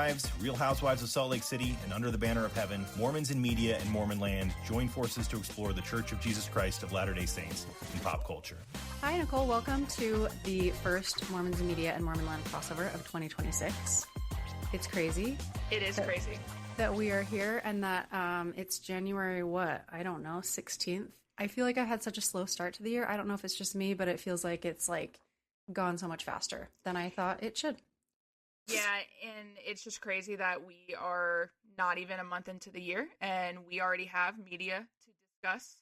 Housewives, Real Housewives of Salt Lake City, and Under the Banner of Heaven, Mormons in Media and Mormon Land join forces to explore the Church of Jesus Christ of Latter-day Saints in pop culture. Hi, Nicole. Welcome to the first Mormons in Media and Mormon Land crossover of 2026. It's crazy. It is crazy. That we are here and that it's January, 16th. I feel like I had such a slow start to the year. I don't know if it's just me, but it feels like it's gone so much faster than I thought it should. Yeah, and it's just crazy that we are not even a month into the year and we already have media to discuss.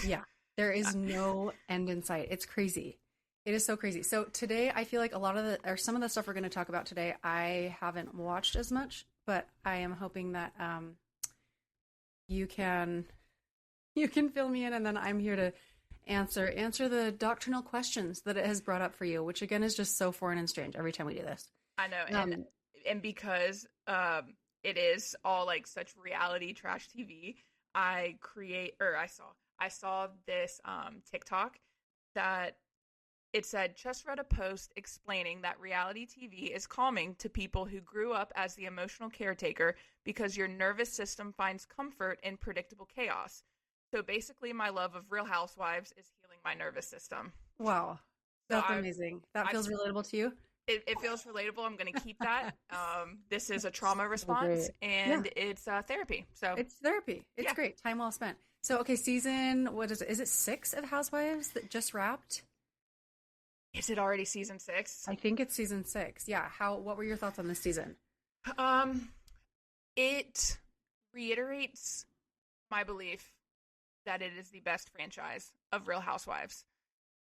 Yeah, there is no end in sight. It's crazy. It is so crazy. So today I feel like some of the stuff we're going to talk about today, I haven't watched as much, but I am hoping that you can fill me in, and then I'm here to answer the doctrinal questions that it has brought up for you, which again is just so foreign and strange every time we do this. I know, and because it is all such reality trash TV, I saw this TikTok that it said, just read a post explaining that reality TV is calming to people who grew up as the emotional caretaker because your nervous system finds comfort in predictable chaos. So basically my love of Real Housewives is healing my nervous system. Wow. That's amazing. That feels relatable to you? It feels relatable. I'm going to keep that. This is a trauma response, and it's therapy. So it's therapy. It's great. Time well spent. So, okay, season, what is it? Is it 6 of Housewives that just wrapped? Is it already season 6? I think it's season 6. Yeah. What were your thoughts on this season? It reiterates my belief that it is the best franchise of Real Housewives.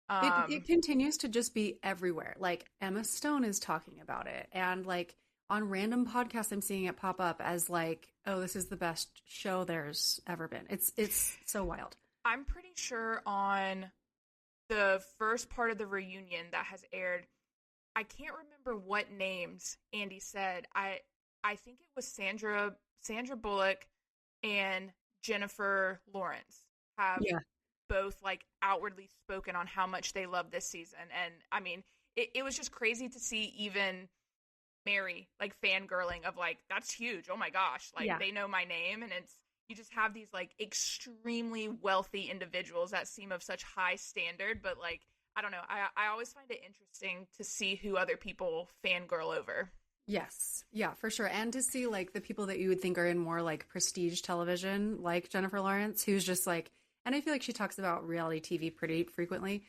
It continues to just be everywhere. Emma Stone is talking about it, and on random podcasts I'm seeing it pop up as oh, this is the best show there's ever been. It's so wild. I'm pretty sure on the first part of the reunion that has aired, I can't remember what names Andy said. I think it was Sandra Bullock and Jennifer Lawrence have both outwardly spoken on how much they love this season. And I mean, it was just crazy to see even Mary fangirling of that's huge. Oh my gosh. They know my name. And you just have these extremely wealthy individuals that seem of such high standard, but I don't know. I always find it interesting to see who other people fangirl over. Yes. Yeah, for sure. And to see the people that you would think are in more prestige television, like Jennifer Lawrence, who's just and I feel like she talks about reality TV pretty frequently.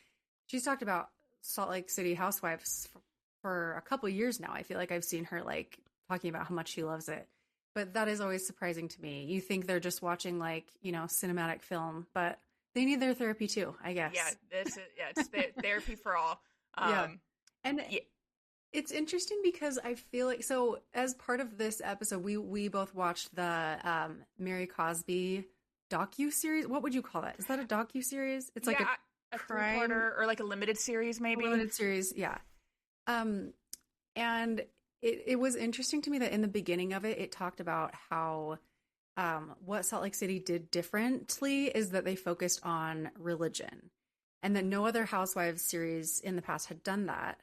She's talked about Salt Lake City Housewives for a couple years now. I feel like I've seen her talking about how much she loves it. But that is always surprising to me. You think they're just watching cinematic film, but they need their therapy too, I guess. Yeah, it's therapy for all. And it's interesting because I feel like, so as part of this episode, we both watched the Mary Cosby docuseries. What would you call that? Is that a docuseries? It's a crime or a limited series, maybe. Limited series, yeah. And it was interesting to me that in the beginning of it talked about how what Salt Lake City did differently is that they focused on religion, and that no other Housewives series in the past had done that.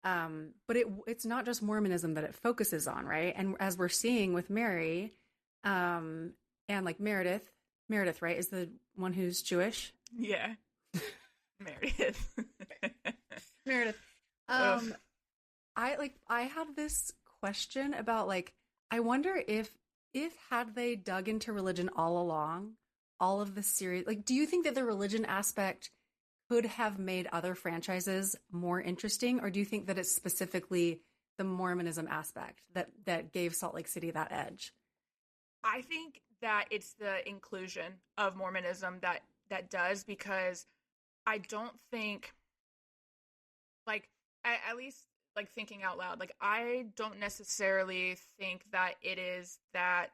But it's not just Mormonism that it focuses on, right? And as we're seeing with Mary, and Meredith, right, is the one who's Jewish? Yeah. Meredith. Meredith. I had this question about I wonder if had they dug into religion all along, all of the series, do you think that the religion aspect could have made other franchises more interesting, or do you think that it's specifically the Mormonism aspect that gave Salt Lake City that edge? I think that it's the inclusion of Mormonism that does, because I don't think, at least thinking out loud, I don't necessarily think that it is that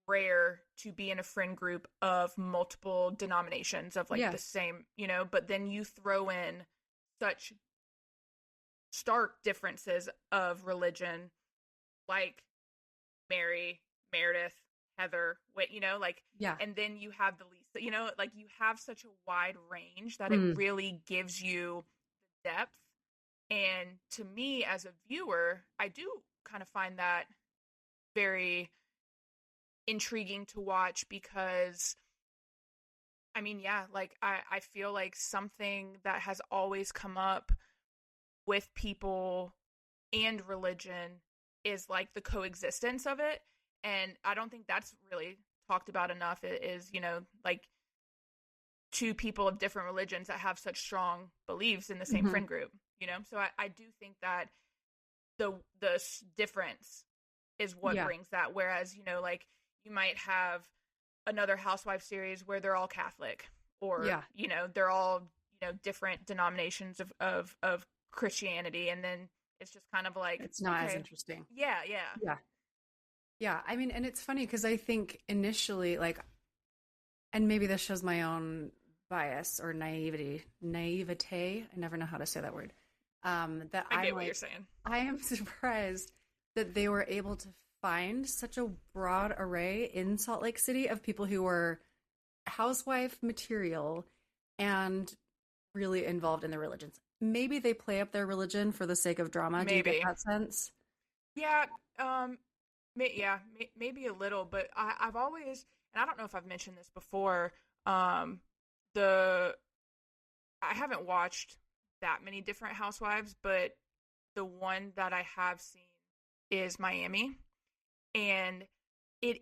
rare to be in a friend group of multiple denominations of the same, but then you throw in such stark differences of religion, Mary, Meredith, Heather, and then you have the Lisa, you have such a wide range that it really gives you the depth. And to me as a viewer, I do kind of find that very intriguing to watch because, I mean, yeah, like I feel like something that has always come up with people and religion is like the coexistence of it. And I don't think that's really talked about enough is, like two people of different religions that have such strong beliefs in the same friend group, So I do think that the difference is what brings that. Whereas, like you might have another Housewife series where they're all Catholic or, they're all, different denominations of Christianity. And then it's just kind of like, it's not as interesting. Yeah. Yeah. I mean, and it's funny because I think initially, like, and maybe this shows my own bias or naivete. I never know how to say that word. That I get what you're saying. I am surprised that they were able to find such a broad array in Salt Lake City of people who were housewife material and really involved in their religions. Maybe they play up their religion for the sake of drama. Maybe. Do you get that sense? Yeah. Maybe a little, but I've always, and I don't know if I've mentioned this before, I haven't watched that many different Housewives, but the one that I have seen is Miami. And there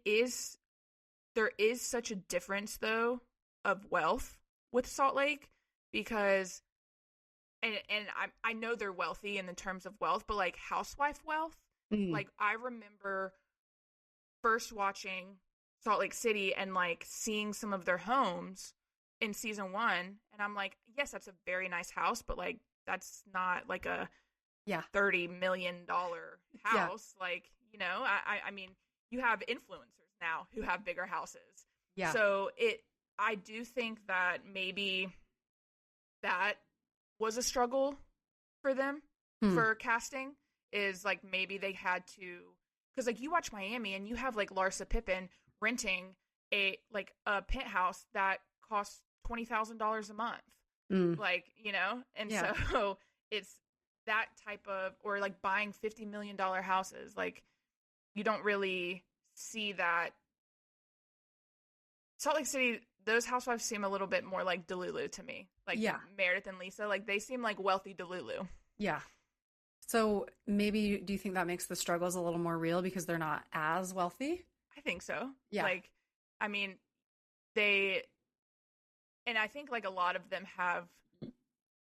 is such a difference though of wealth with Salt Lake because, and I know they're wealthy in the terms of wealth, but like housewife wealth, like I remember first watching Salt Lake City and like seeing some of their homes in season 1, and I'm like, yes, that's a very nice house, but like that's not like a $30 million house. Like, I mean, you have influencers now who have bigger houses. Yeah. So I do think that maybe that was a struggle for them for casting, is like maybe they had to, because like you watch Miami and you have like Larsa Pippen renting a penthouse that costs $20,000 a month, like, and so it's that type of, or like buying $50 million houses, like you don't really see that. Salt Lake City, those housewives seem a little bit more like Delulu to me, like Meredith and Lisa, like they seem like wealthy Delulu. Yeah. So maybe, do you think that makes the struggles a little more real because they're not as wealthy? I think so. Yeah. Like, I mean, and I think like a lot of them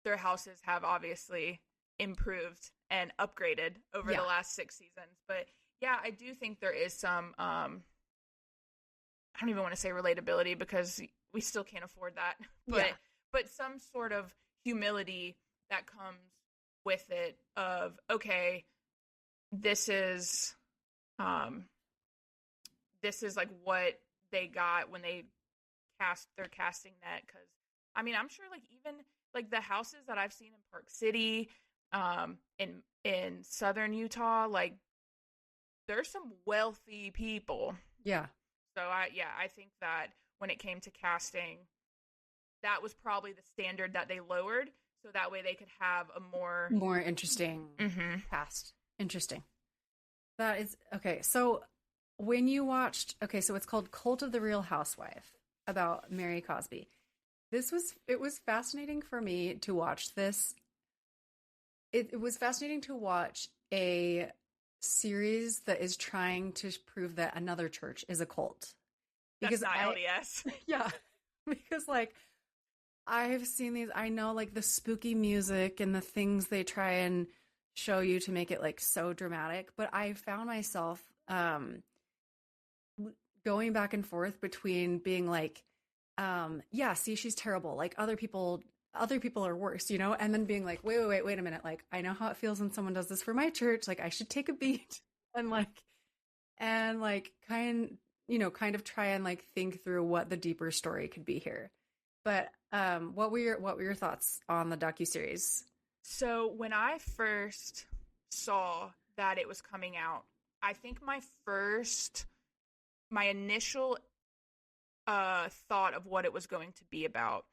their houses have obviously improved and upgraded over the last 6 seasons. But yeah, I do think there is some, I don't even want to say relatability because we still can't afford that, but some sort of humility that comes with it of, okay, this is like what they got when they cast their casting net. Because I mean, I'm sure like even like the houses that I've seen in Park City, in southern Utah, like there's some wealthy people. Yeah. So I think that when it came to casting, that was probably the standard that they lowered, so that way they could have a more interesting cast. Interesting. That is okay. So when you watched, so it's called Cult of the Real Housewife, about Mary Cosby. It was fascinating for me to watch this. It was fascinating to watch a series that is trying to prove that another church is a cult. Because that's not LDS. Yeah. Because like I've seen these, I know like the spooky music and the things they try and show you to make it like so dramatic, but I found myself going back and forth between being like, see, she's terrible, like other people are worse, and then being like, wait a minute, like I know how it feels when someone does this for my church, like I should take a beat and kind of try and like think through what the deeper story could be here. But what were your thoughts on the docuseries? So when I first saw that it was coming out, I think my initial thought of what it was going to be about,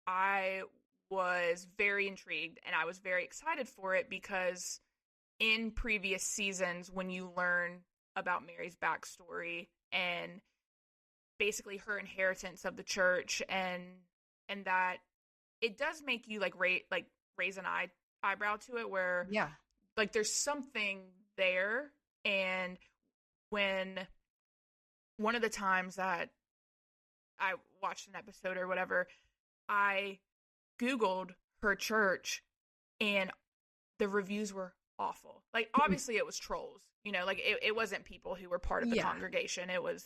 I was very intrigued and I was very excited for it because in previous seasons when you learn about Mary's backstory and basically her inheritance of the church, and that it does make you like raise an eyebrow to it, where Yeah. like there's something there. And when one of the times that I watched an episode or whatever, I Googled her church and the reviews were awful. Like, obviously it was trolls, you know, like it wasn't people who were part of the congregation. It was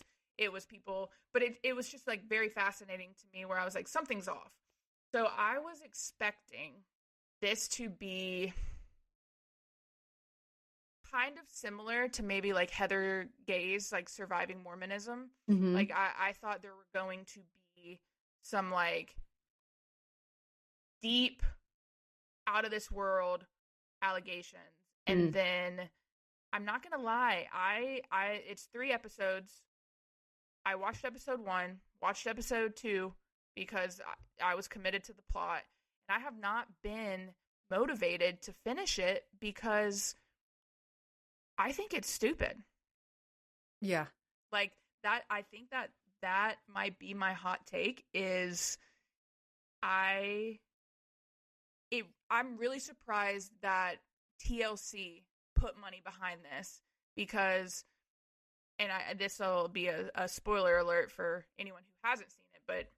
people, but it was just like very fascinating to me, where I was like, something's off. So I was expecting this to be kind of similar to maybe like Heather Gay's like Surviving Mormonism. Mm-hmm. Like I thought there were going to be some like deep, out of this world allegations. And then I'm not gonna lie, I it's 3 episodes. I watched episode 1, watched episode 2 because I was committed to the plot, and I have not been motivated to finish it because I think it's stupid. Yeah. Like that, I think that might be my hot take, is I'm really surprised that TLC put money behind this, because, and this will be a spoiler alert for anyone who hasn't seen it, but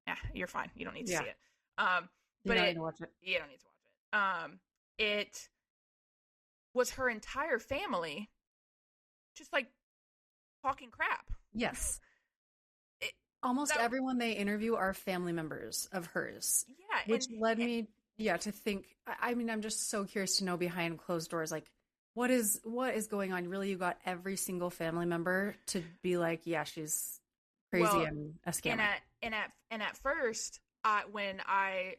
yeah, you're fine. You don't need to see it. But you don't need to watch it. You don't need to watch it. It was her entire family just like talking crap. Yes. Almost everyone they interview are family members of hers. Yeah. Which led me to think, I mean, I'm just so curious to know behind closed doors, like, what is going on? Really, you got every single family member to be like, yeah, she's crazy and a scammer. And at first, when I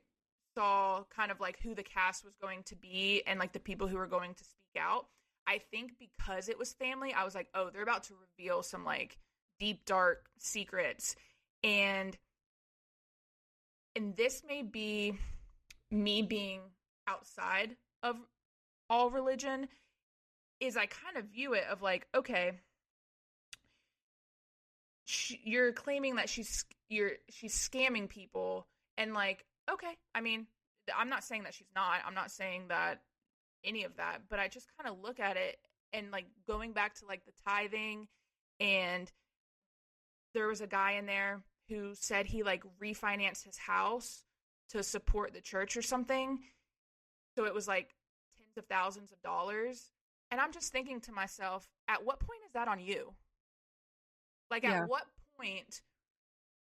saw kind of like who the cast was going to be and like the people who were going to speak out, I think because it was family, I was like, oh, they're about to reveal some like deep, dark secrets. And this may be me being outside of all religion, is I kind of view it of like, okay, you're claiming that she's scamming people, and like, okay, I mean, I'm not saying that she's not. I'm not saying that any of that, but I just kind of look at it and like going back to like the tithing, and there was a guy in there who said he like refinanced his house to support the church or something. So it was like tens of thousands of dollars. And I'm just thinking to myself, at what point is that on you? Like, at what point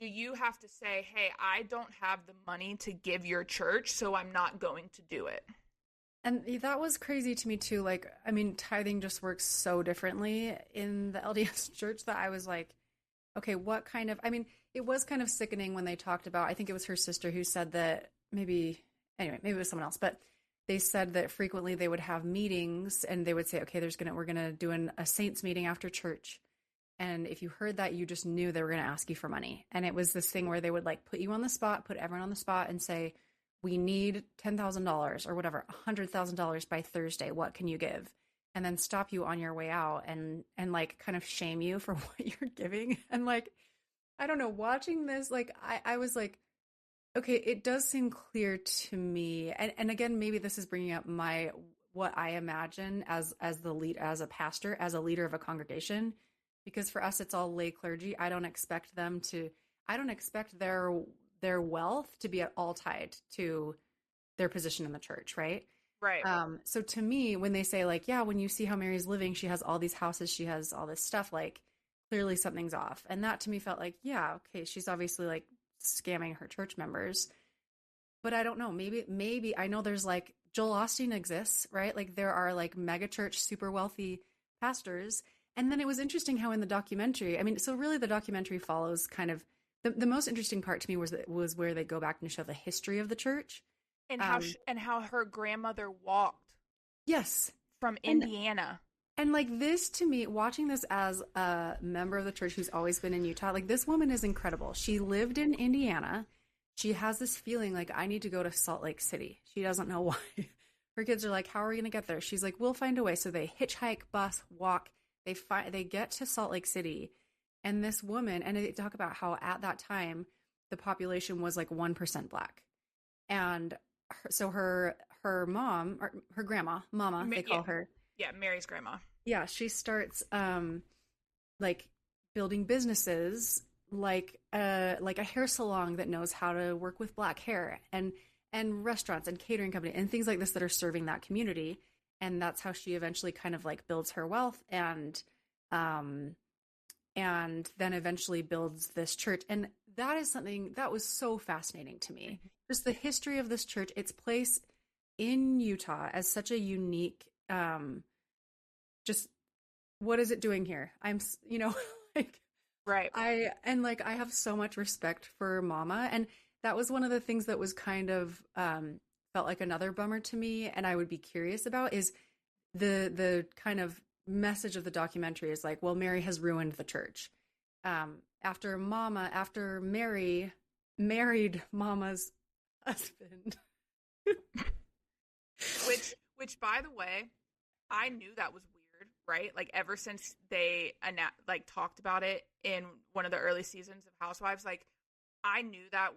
do you have to say, hey, I don't have the money to give your church, so I'm not going to do it? And that was crazy to me too. Like, I mean, tithing just works so differently in the LDS church that I was like, okay, what kind of, I mean, it was kind of sickening when they talked about, I think it was her sister who said that maybe it was someone else, but they said that frequently they would have meetings and they would say, okay, we're going to do a saints meeting after church. And if you heard that, you just knew they were going to ask you for money. And it was this thing where they would like put you on the spot, put everyone on the spot and say, we need $10,000 or whatever, $100,000 by Thursday. What can you give? And then stop you on your way out and like kind of shame you for what you're giving. And like, I don't know, watching this, like, I was like, okay, it does seem clear to me. And again, maybe this is bringing up what I imagine as the lead, as a pastor, as a leader of a congregation, because for us, it's all lay clergy. I don't expect their wealth to be at all tied to their position in the church. Right. Right. So to me, when they say like, yeah, when you see how Mary's living, she has all these houses, she has all this stuff, like clearly something's off. And that to me felt like, yeah, okay, she's obviously like scamming her church members. But I don't know, maybe I know there's like Joel Osteen exists, right? Like there are like mega church, super wealthy pastors. And then it was interesting how in the documentary, I mean, so really the documentary follows kind of the most interesting part to me was where they go back and show the history of the church. And how her grandmother walked. Yes. From Indiana. And like this to me, watching this as a member of the church who's always been in Utah, like this woman is incredible. She lived in Indiana. She has this feeling like I need to go to Salt Lake City. She doesn't know why. her kids are like, how are we going to get there? She's like, we'll find a way. So they hitchhike, bus, walk. They get to Salt Lake City. And this woman, and they talk about how at that time, the population was like 1% Black. And so her mom, or her grandma, Mama, they call her. Yeah, Mary's grandma. Yeah, she starts like building businesses, like a hair salon that knows how to work with Black hair, and restaurants and catering company and things like this that are serving that community. And that's how she eventually kind of like builds her wealth and then eventually builds this church. And that is something that was so fascinating to me. Just the history of this church, its place in Utah as such a unique, just what is it doing here? I'm, like, right. I have so much respect for Mama. And that was one of the things that was kind of, felt like another bummer to me. And I would be curious about is the kind of message of the documentary is like, well, Mary has ruined the church. After Mary married Mama's husband. which by the way, I knew that was weird, right? Like ever since they talked about it in one of the early seasons of Housewives, like I knew that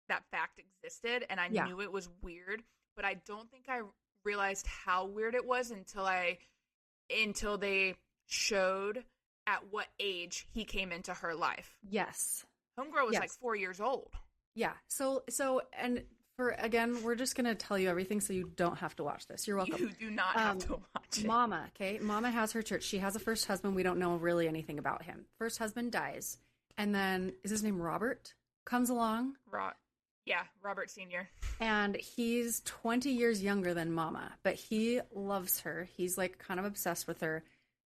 that fact existed, and I knew it was weird, but I don't think I realized how weird it was until they showed at what age he came into her life. Yes. Homegirl was like 4 years old. Yeah. So, and again, we're just going to tell you everything so you don't have to watch this. You're welcome. You do not have to watch it. Mama, okay? Mama has her church. She has a first husband. We don't know really anything about him. First husband dies. And then, is his name Robert? Comes along. Yeah, Robert Sr. And he's 20 years younger than Mama, but he loves her. He's like kind of obsessed with her.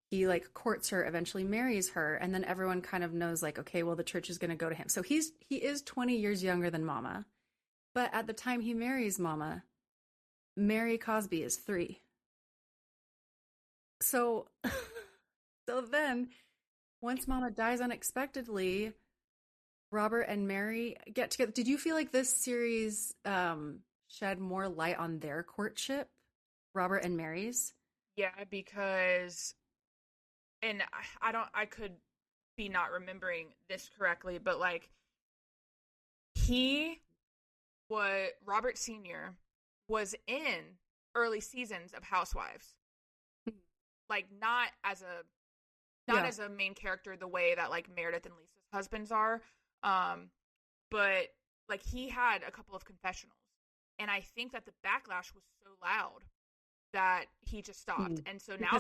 He like courts her, eventually marries her, and then everyone kind of knows like, okay, well, the church is going to go to him. So he is 20 years younger than Mama. But at the time he marries Mama, Mary Cosby is 3. So then once Mama dies unexpectedly, Robert and Mary get together. Did you feel like this series shed more light on their courtship, Robert and Mary's? Yeah, because, and I could be not remembering this correctly, but like Robert Sr. was in early seasons of Housewives. Like not as a main character the way that like Meredith and Lisa's husbands are. But like he had a couple of confessionals, and I think that the backlash was so loud that he just stopped. And so now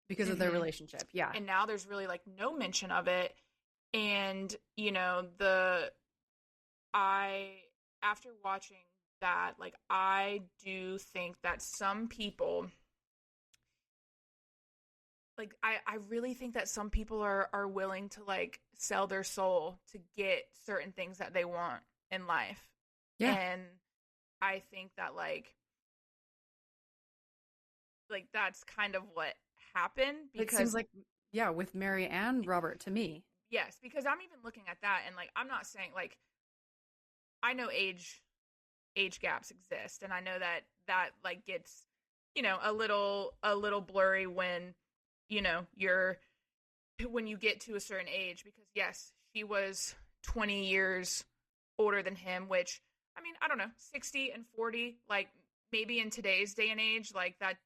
because of their relationship. Yeah. And now there's really like no mention of it. And after watching that, like I do think that some people, like, I really think that some people are willing to, like, sell their soul to get certain things that they want in life. Yeah. And I think that, like that's kind of what happened. Because it seems like, yeah, with Mary and Robert to me. Yes, because I'm even looking at that, and, like, I'm not saying, like, I know age gaps exist, and I know that like, gets, a little blurry when, when you get to a certain age, because yes, she was 20 years older than him, which, I mean, I don't know, 60 and 40, like maybe in today's day and age, like that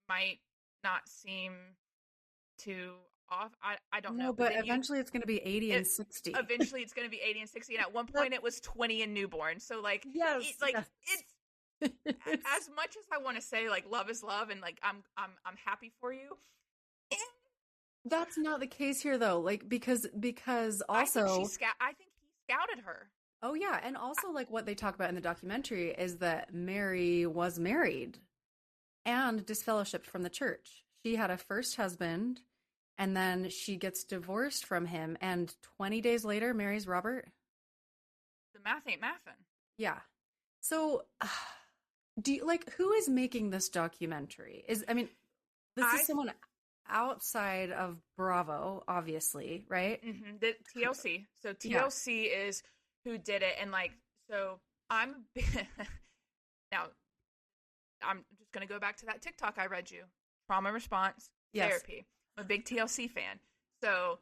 might not seem too off. I don't know. But eventually it's going to be 80 and 60. Eventually it's going to be 80 and 60. And at one point it was 20 and newborn. So like, yes, it's as much as I want to say like love is love and like I'm happy for you. That's not the case here though. Like because also I think he scouted her. Oh yeah, and also like what they talk about in the documentary is that Mary was married and disfellowshipped from the church. She had a first husband and then she gets divorced from him, and 20 days later marries Robert. The math ain't mathin'. Yeah. So do you like who is making this documentary? This is someone outside of Bravo, obviously, right? Mm-hmm. The TLC. So TLC is who did it, and like, so I'm now I'm just going to go back to that TikTok I read you. Trauma response Yes. therapy. I'm a big TLC fan. So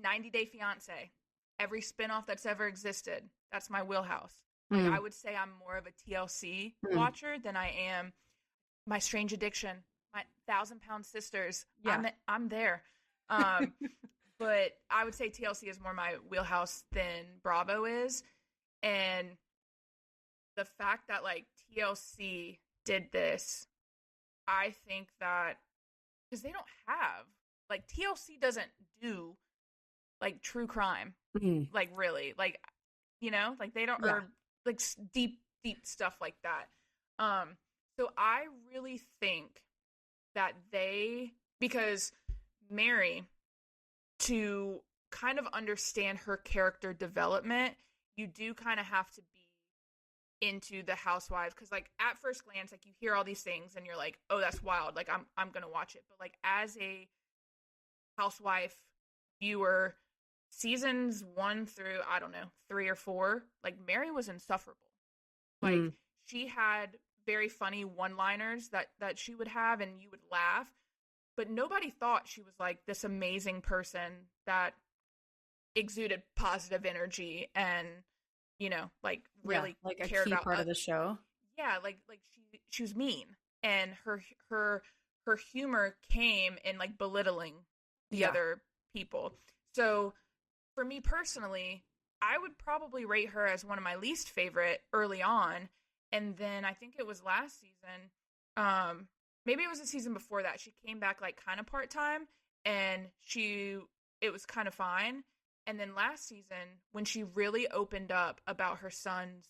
90 Day Fiance, every spinoff that's ever existed, that's my wheelhouse. Like I would say I'm more of a TLC watcher than I am My Strange Addiction, my 1,000-Pound Sisters. Yeah. I'm there. But I would say TLC is more my wheelhouse than Bravo is. And the fact that like TLC did this, I think that because they don't have like TLC doesn't do like true crime, like really, like like they don't or like deep stuff like that. So I really think that because Mary, to kind of understand her character development, you do kind of have to be into the Housewives, because like at first glance, like you hear all these things and you're like, oh, that's wild, like I'm gonna watch it. But like as a Housewife viewer, seasons 1 through I don't know 3 or 4, like Mary was insufferable. Like she had very funny one-liners that she would have and you would laugh, but nobody thought she was like this amazing person that exuded positive energy and like really like a cared key about part of the show. Yeah, like she was mean, and her humor came in like belittling the other people. So for me personally, I would probably rate her as one of my least favorite early on. And then I think it was last season, maybe it was the season before that, she came back like kind of part-time and it was kind of fine. And then last season, when she really opened up about her son's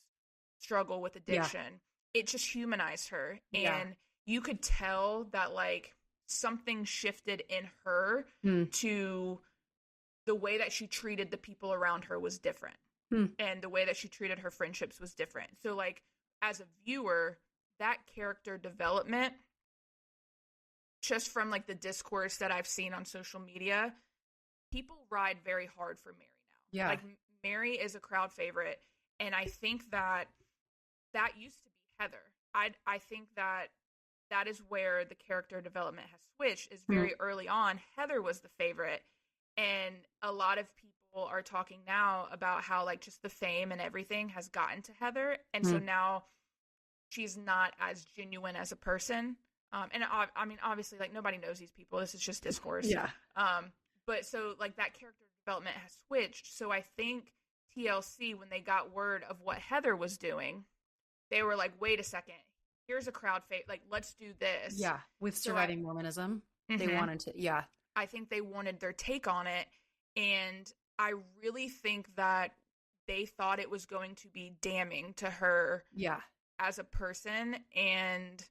struggle with addiction, it just humanized her. And you could tell that like something shifted in her to the way that she treated the people around her was different. And the way that she treated her friendships was different. So like as a viewer, that character development, just from like the discourse that I've seen on social media, people ride very hard for Mary now. Yeah. Like Mary is a crowd favorite. And I think that used to be Heather. I think that is where the character development has switched, is very early on. Heather was the favorite. And a lot of people are talking now about how like just the fame and everything has gotten to Heather. And so now she's not as genuine as a person. And I mean, obviously, like nobody knows these people. This is just discourse. Yeah. But so like that character development has switched. So I think TLC, when they got word of what Heather was doing, they were like, wait a second, here's a crowd like, let's do this. Yeah. With surviving Mormonism, they wanted to, I think they wanted their take on it. And I really think that they thought it was going to be damning to her as a person. And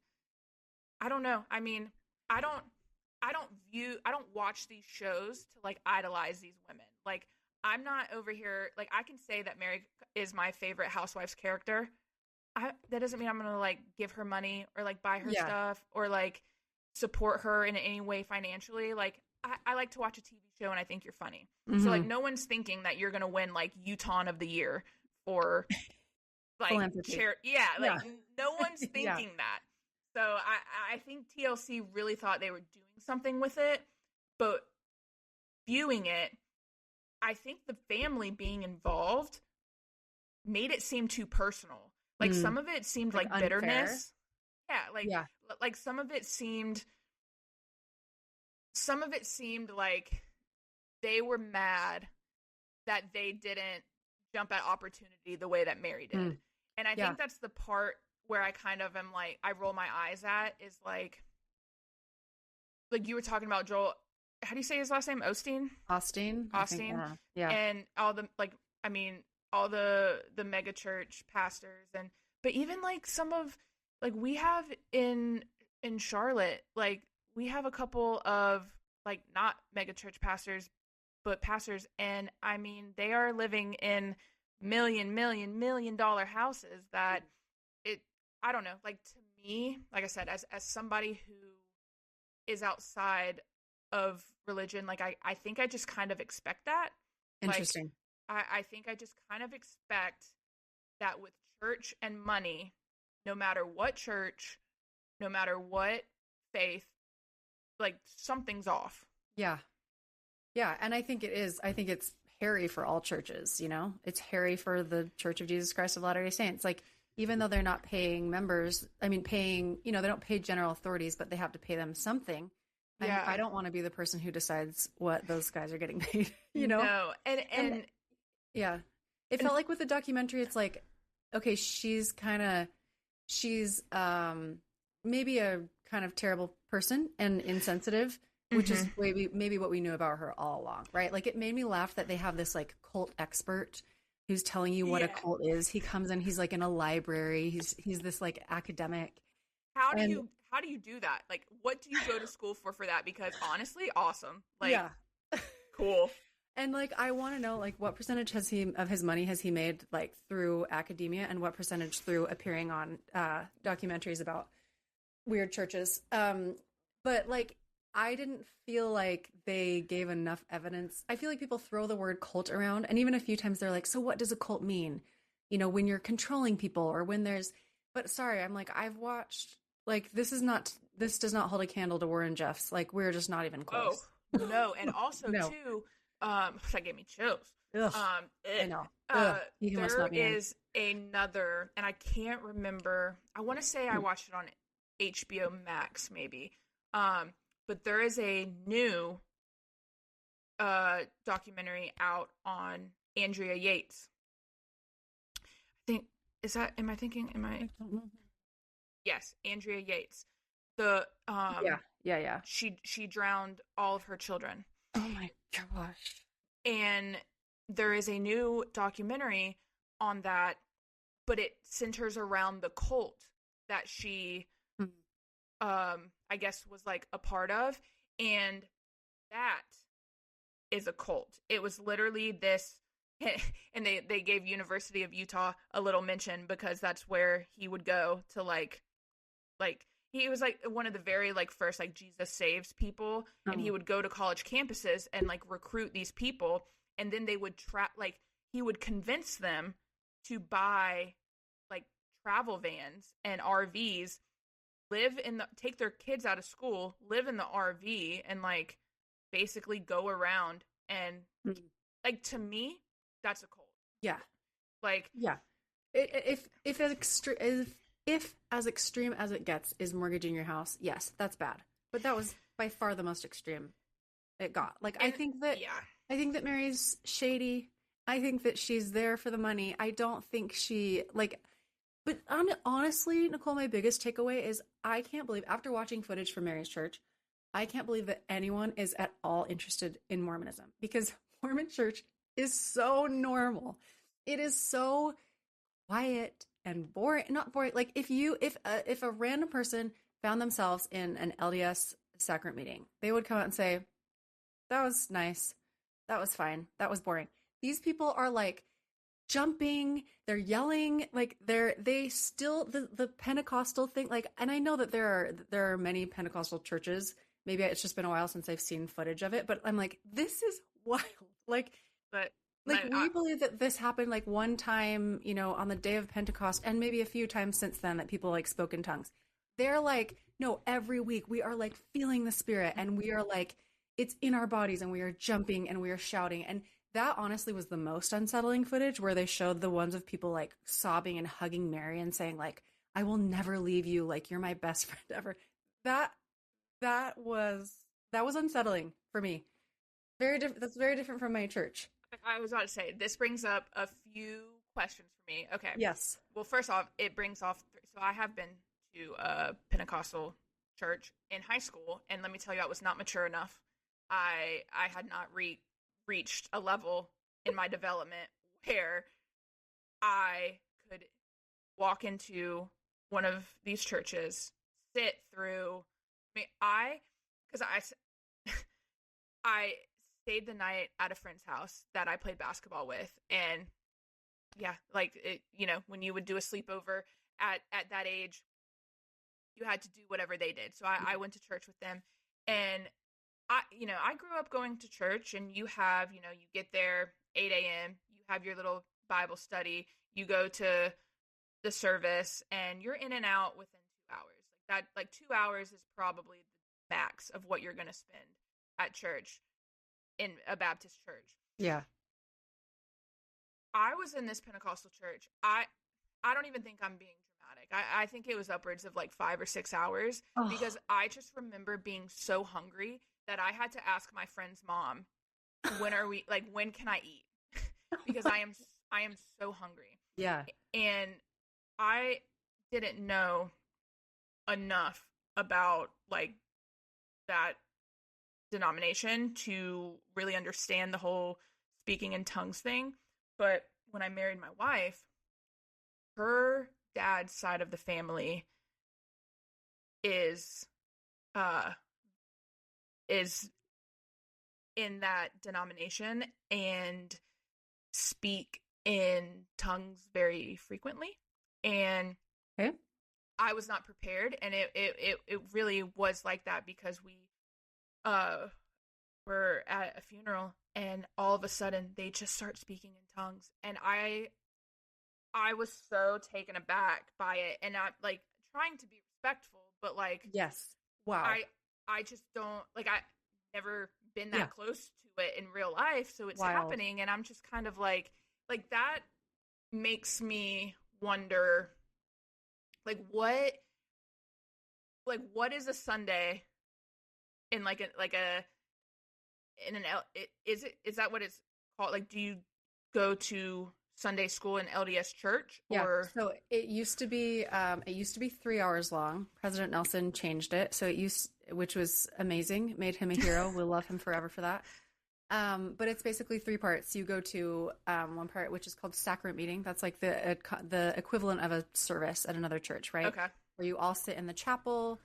I don't know. I mean, I don't watch these shows to like idolize these women. Like I'm not over here. Like I can say that Mary is my favorite Housewives character. That doesn't mean I'm going to like give her money or like buy her stuff or like support her in any way financially. Like I like to watch a TV show and I think you're funny. So like no one's thinking that you're going to win like Vuitton of the year or like no one's thinking that. So I think TLC really thought they were doing something with it, but viewing it, I think the family being involved made it seem too personal. Like some of it seemed like bitterness. Like some of it seemed like they were mad that they didn't jump at opportunity the way that Mary did. And I think that's the part where I kind of am like, I roll my eyes at, is like you were talking about Joel, how do you say his last name? Austin. And all the, like, I mean, all the mega church pastors but even like some of, like we have in Charlotte, like we have a couple of like not mega church pastors, but pastors. And I mean, they are living in million dollar houses that I don't know, like to me, like I said, as somebody who is outside of religion, like I think I just kind of expect that. Interesting. Like, I think I just kind of expect that with church and money, no matter what church no matter what faith, like something's off. Yeah. Yeah. And I think it is. I think it's hairy for all churches, you know? It's hairy for the Church of Jesus Christ of Latter-day Saints. Like, even though they're not paying members, I mean, paying, you know, they don't pay general authorities, but they have to pay them something. And Yeah. I don't want to be the person who decides what those guys are getting paid, you know? No. And yeah. It felt like with the documentary, it's like, okay, she's maybe a kind of terrible person and insensitive, which is maybe what we knew about her all along, right? Like, it made me laugh that they have this like cult expert who's telling you what a cult is. He comes in, he's like in a library, he's this like academic. How do you do that? Like, what do you go to school for that? Because honestly, awesome. Like, yeah. Cool. And like, I want to know, like, what percentage of his money has he made, like, through academia, and what percentage through appearing on documentaries about weird churches. But like, I didn't feel like they gave enough evidence. I feel like people throw the word cult around, and even a few times they're like, so what does a cult mean? You know, when you're controlling people, or when there's, but sorry, I'm like, I've watched, like, this does not hold a candle to Warren Jeffs. Like, we're just not even close. Oh, no. And also too, that gave me chills. Ugh, I know. There is another, and I can't remember, I want to say I watched it on HBO Max, maybe. But there is a new documentary out on Andrea Yates. Yes, Andrea Yates. Yeah. She drowned all of her children. Oh my gosh. And there is a new documentary on that, but it centers around the cult that she I guess was like a part of, and that is a cult. It was literally this, and they gave University of Utah a little mention because that's where he would go to like he was like one of the very like first like Jesus Saves people, and he would go to college campuses and like recruit these people, and then they would he would convince them to buy like travel vans and RVs, take their kids out of school, live in the RV, and like basically go around and like, to me, that's a cult. Yeah. Like, yeah. If as extreme as it gets is mortgaging your house, yes, that's bad. But that was by far the most extreme it got. Like, I think that Mary's shady. I think that she's there for the money. I don't think she like. But honestly, Nicole, my biggest takeaway is I can't believe, after watching footage from Mary's church, I can't believe that anyone is at all interested in Mormonism, because Mormon church is so normal. It is so quiet and boring. Not boring. Like, if a random person found themselves in an LDS sacrament meeting, they would come out and say, that was nice. That was fine. That was boring. These people are like, jumping, they're yelling, like they still the Pentecostal thing, like, and I know that there are many Pentecostal churches, maybe it's just been a while since I've seen footage of it, but I'm like, this is wild. We believe that this happened like one time, you know, on the day of Pentecost, and maybe a few times since then that people like spoke in tongues. They're like, no, every week we are like feeling the Spirit, and we are like, it's in our bodies, and we are jumping and we are shouting. And that honestly was the most unsettling footage, where they showed the ones of people like sobbing and hugging Mary and saying like, I will never leave you. Like, you're my best friend ever. That was unsettling for me. Very different. That's very different from my church. I was about to say, this brings up a few questions for me. Okay. Yes. Well, first off, it brings off, so I have been to a Pentecostal church in high school, and let me tell you, I was not mature enough. I had not reached a level in my development where I could walk into one of these churches, sit through. I stayed the night at a friend's house that I played basketball with, and yeah, like it, you know, when you would do a sleepover at that age, you had to do whatever they did. So I went to church with them, and I grew up going to church, and you get there 8 a.m., you have your little Bible study, you go to the service, and you're in and out within 2 hours. Like, like 2 hours is probably the max of what you're going to spend at church in a Baptist church. Yeah. I was in this Pentecostal church. I don't even think I'm being dramatic. I think it was upwards of like 5 or 6 hours because I just remember being so hungry that I had to ask my friend's mom, when can I eat? Because I am so hungry. Yeah. And I didn't know enough about like that denomination to really understand the whole speaking in tongues thing. But when I married my wife, her dad's side of the family is in that denomination and speak in tongues very frequently. And Okay. I was not prepared, and it really was like that because we were at a funeral, and all of a sudden they just start speaking in tongues, and I was so taken aback by it, and I'm like trying to be respectful, but like Yes. Wow. I just don't like, I never been that close to it in real life, so it's Wild. happening, and I'm just kind of like that makes me wonder, what is a Sunday in is that what it's called? Like, do you go to Sunday school in LDS church? Yeah. Or So it used to be 3 hours long. President Nelson changed it. So which was amazing, made him a hero. We'll love him forever for that. But it's basically 3 parts. You go to one part, which is called sacrament meeting. That's like the equivalent of a service at another church, right? Okay. Where you all sit in the chapel.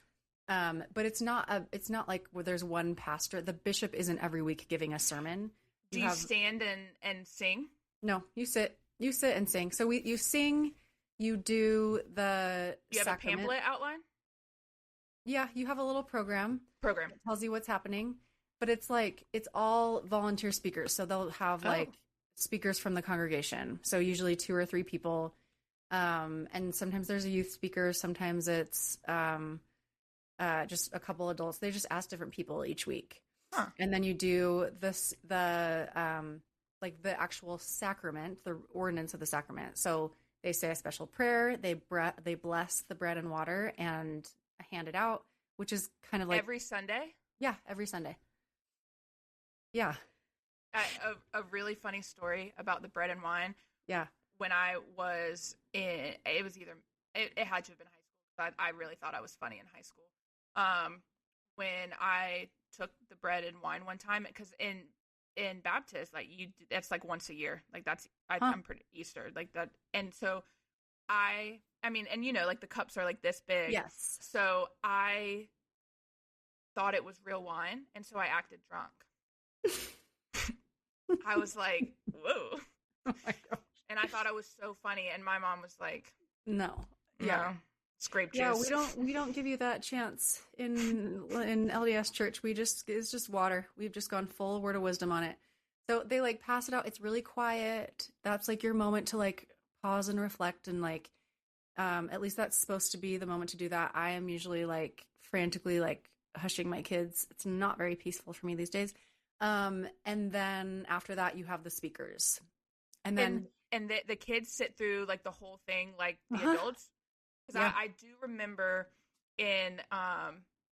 But it's not like where there's one pastor. The bishop isn't every week giving a sermon. Do you stand and sing? No, you sit and sing. So you sing, you do the You have sacrament. a pamphlet outline? Yeah, you have a little program. That tells you what's happening. But it's all volunteer speakers. So they'll have speakers from the congregation. So usually 2 or 3 people. And sometimes there's a youth speaker. Sometimes it's just a couple adults. They just ask different people each week. Huh. And then you do the actual sacrament, the ordinance of the sacrament. So they say a special prayer. They bless the bread and water and hand it out, which is kind of like every Sunday. Yeah, every Sunday. Yeah. A really funny story about the bread and wine. Yeah. When I was it had to have been high school. I really thought I was funny in high school. When I took the bread and wine one time, because in Baptist, that's like once a year. Like I'm pretty Easter like that. And so I mean, and like the cups are like this big. Yes. So I thought it was real wine, and so I acted drunk. I was like, whoa. Oh my gosh. And I thought I was so funny, and my mom was like, no. Yeah. It's grape juice. Yeah, we don't give you that chance in LDS church. It's just water. We've just gone full word of wisdom on it. So they pass it out. It's really quiet. That's your moment to pause and reflect, and at least that's supposed to be the moment to do that. I am usually frantically hushing my kids. It's not very peaceful for me these days. And then after that you have the speakers. And then the kids sit through the whole thing the adults. Because I do remember in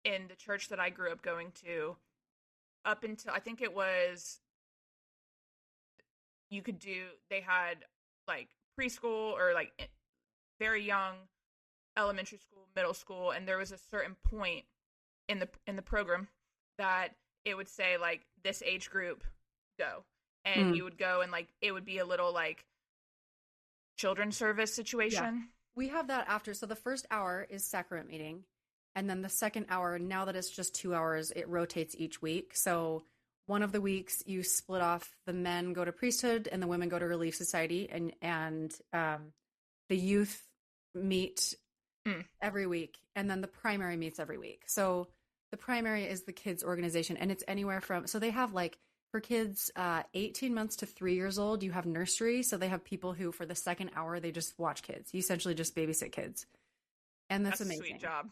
the church that I grew up going to, up until I think it was, they had preschool or very young, elementary school, middle school, and there was a certain point in the program that it would say this age group go, and you would go, and it would be a little children's service situation. Yeah. We have that after. So the first hour is sacrament meeting. And then the second hour, now that it's just 2 hours, it rotates each week. So one of the weeks you split off, the men go to priesthood and the women go to Relief Society, and the youth meet every week. And then the primary meets every week. So the primary is the kids' organization, and it's anywhere from, so they have for kids 18 months to 3 years old, you have nursery. So they have people who, for the second hour, they just watch kids. You essentially just babysit kids. And that's a amazing. sweet job.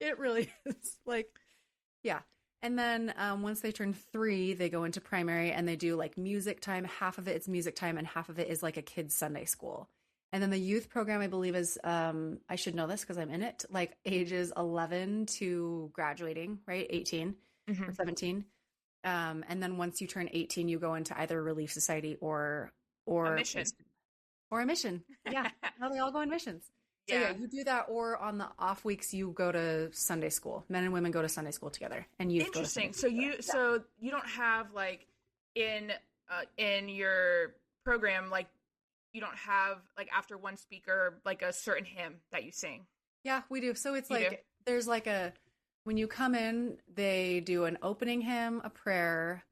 It really is. Like, yeah. And then once they turn 3, they go into primary and they do like music time. Half of it is music time and half of it is like a kid's Sunday school. And then the youth program, I believe, is, I should know this because I'm in it, like ages 11 to graduating, right? 18 or 17. And then once you turn 18, you go into either Relief Society or a mission. Or a mission. Yeah. Now they all go on missions. So yeah, you do that, or on the off weeks you go to Sunday school. Men and women go to Sunday school together, and youth go to Sunday school together. So you don't have like in your program, like you don't have like after one speaker like a certain hymn that you sing. Yeah, we do. So it's like there's like when you come in, they do an opening hymn, a prayer.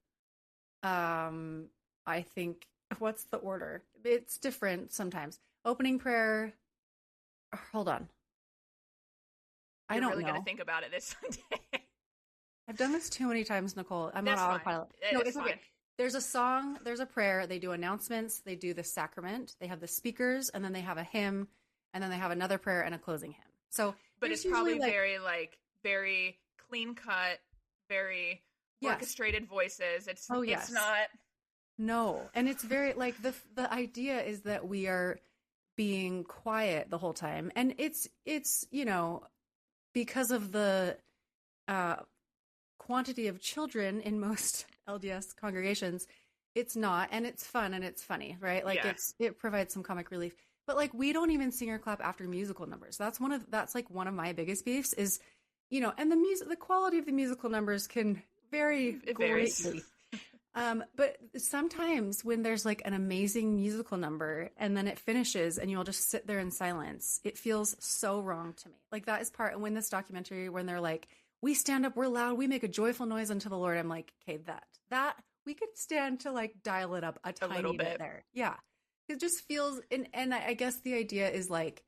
I think what's the order? It's different sometimes. Opening prayer. Hold on. I don't know. You're really going to think about it this Sunday. I've done this too many times, Nicole. I'm on autopilot. No, it's okay. There's a song, there's a prayer, they do announcements, they do the sacrament, they have the speakers, and then they have a hymn, and then they have another prayer and a closing hymn. So, but it's probably very clean cut, very orchestrated voices. It's not. No, and it's very like the idea is that we are being quiet the whole time, and it's because of the quantity of children in most LDS congregations, it's not, and it's fun and it's funny, right? Like it provides some comic relief, but like we don't even sing or clap after musical numbers. That's one of my biggest beefs is, and the quality of the musical numbers can vary greatly. But sometimes when there's like an amazing musical number and then it finishes and you'll just sit there in silence, it feels so wrong to me. Like that is part, and when this documentary, when they're like, we stand up, we're loud, we make a joyful noise unto the Lord. I'm like, okay, that we could stand to like dial it up a tiny bit there. Yeah. It just feels, and I guess the idea is like,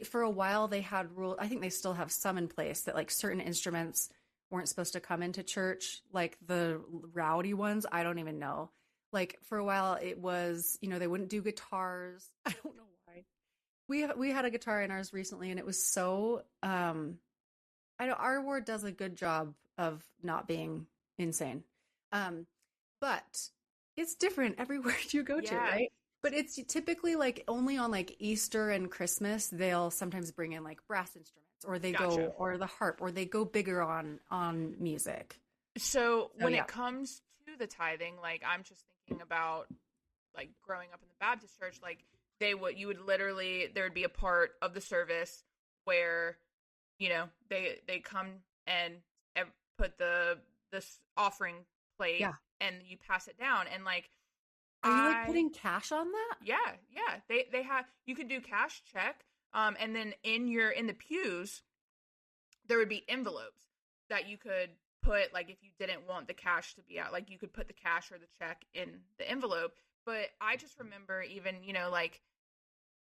for a while they had rules. I think they still have some in place that like certain instruments weren't supposed to come into church, like the rowdy ones. I don't even know. Like for a while it was, they wouldn't do guitars. I don't know why. We had a guitar in ours recently, and it was so, I know our ward does a good job of not being insane. But it's different everywhere you go to, right? But it's typically like only on like Easter and Christmas, they'll sometimes bring in like brass instruments, or they go, or the harp, or they go bigger on music. So when it comes to the tithing, like I'm just thinking about like growing up in the Baptist church, like there would be a part of the service where, they come and put the offering plate and you pass it down, and like, are you like putting cash on that? Yeah. They have, you could do cash check. And then in the pews, there would be envelopes that you could put, like if you didn't want the cash to be out, like you could put the cash or the check in the envelope. But I just remember even, like,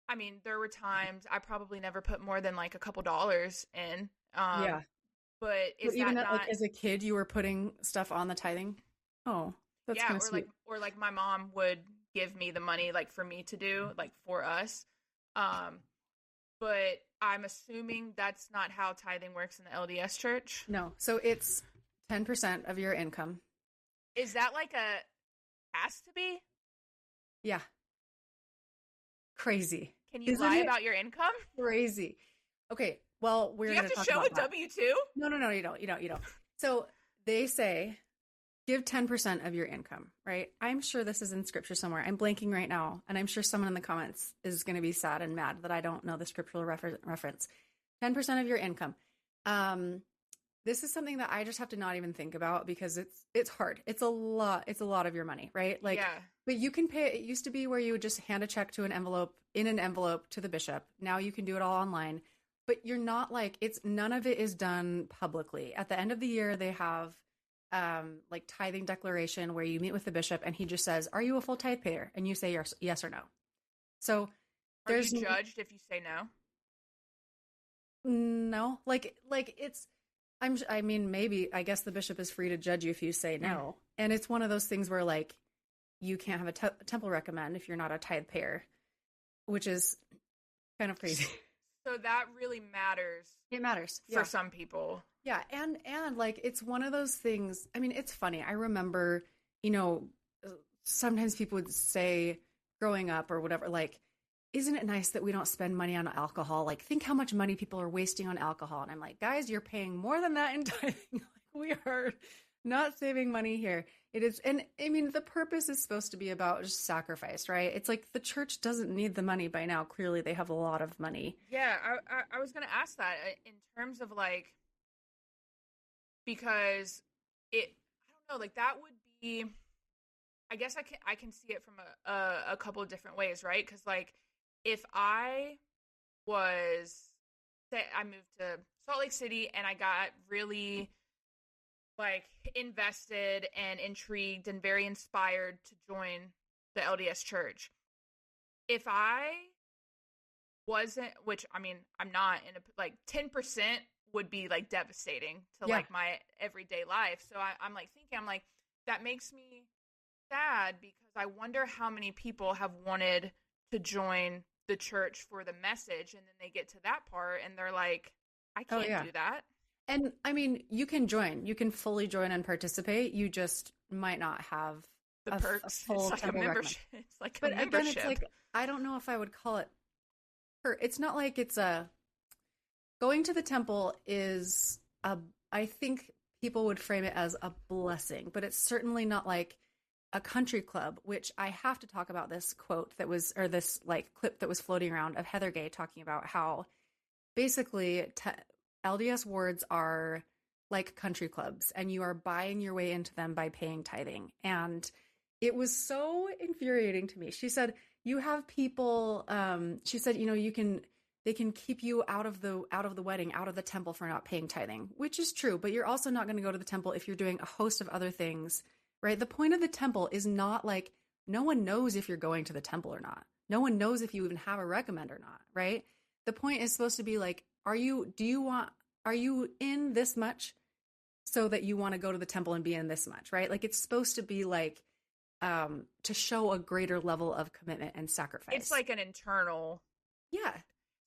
I mean, there were times I probably never put more than like a couple dollars in. But even that, like as a kid, you were putting stuff on the tithing? Oh, that's kind of sweet. Or like my mom would give me the money like for me to do, like for us. But I'm assuming that's not how tithing works in the LDS church. No. So it's 10% of your income. Is that like has to be? Yeah. Crazy. Can you lie about your income? Crazy. Okay. Well, we're going to talk about that. Do you have to show a W-2? No, you don't. So they say, give 10% of your income, right? I'm sure this is in scripture somewhere. I'm blanking right now. And I'm sure someone in the comments is going to be sad and mad that I don't know the scriptural reference. 10% of your income. This is something that I just have to not even think about because it's hard. It's a lot of your money, right? Like, but you can pay. It used to be where you would just hand a check to an envelope to the bishop. Now you can do it all online, but you're not like, none of it is done publicly. At the end of the year, they have like tithing declaration where you meet with the bishop and he just says, are you a full tithe payer? And you say yes or no. So there's you judged if you say no, like it's, I mean, maybe, I guess the bishop is free to judge you if you say no. And it's one of those things where like, you can't have a temple recommend if you're not a tithe payer, which is kind of crazy. So that really matters. It matters for some people. Yeah. And like, it's one of those things. I mean, it's funny. I remember, sometimes people would say growing up or whatever, like, isn't it nice that we don't spend money on alcohol? Like, think how much money people are wasting on alcohol. And I'm like, guys, you're paying more than that in tithing. Like, we are not saving money here. It is. And I mean, the purpose is supposed to be about just sacrifice, right? It's like the church doesn't need the money by now. Clearly they have a lot of money. Yeah. I was going to ask that in terms of like, because I don't know, like that would be, I guess I can see it from a couple of different ways, right? Because like, if I moved to Salt Lake City and I got really like invested and intrigued and very inspired to join the LDS church. If I wasn't, which I mean, I'm not in like 10% would be like devastating to like my everyday life. So I'm like thinking, I'm like, that makes me sad because I wonder how many people have wanted to join the church for the message. And then they get to that part and they're like, I can't do that. And I mean, you can join. You can fully join and participate. You just might not have the perks. It's like a membership. It's like a membership. Again, it's like, I don't know if I would call it perk. It's not like it's going to the temple is I think people would frame it as a blessing, but it's certainly not like a country club, which I have to talk about this quote that was, or this like clip that was floating around of Heather Gay talking about how basically LDS wards are like country clubs and you are buying your way into them by paying tithing. And it was so infuriating to me. She said, you have people, she said, they can keep you out of the wedding, out of the temple for not paying tithing, which is true, but you're also not going to go to the temple if you're doing a host of other things, right? The point of the temple is not like, no one knows if you're going to the temple or not. No one knows if you even have a recommend or not, right? The point is supposed to be like, are you in this much so that you want to go to the temple and be in this much, right? Like it's supposed to be like, to show a greater level of commitment and sacrifice. It's like an internal. Yeah.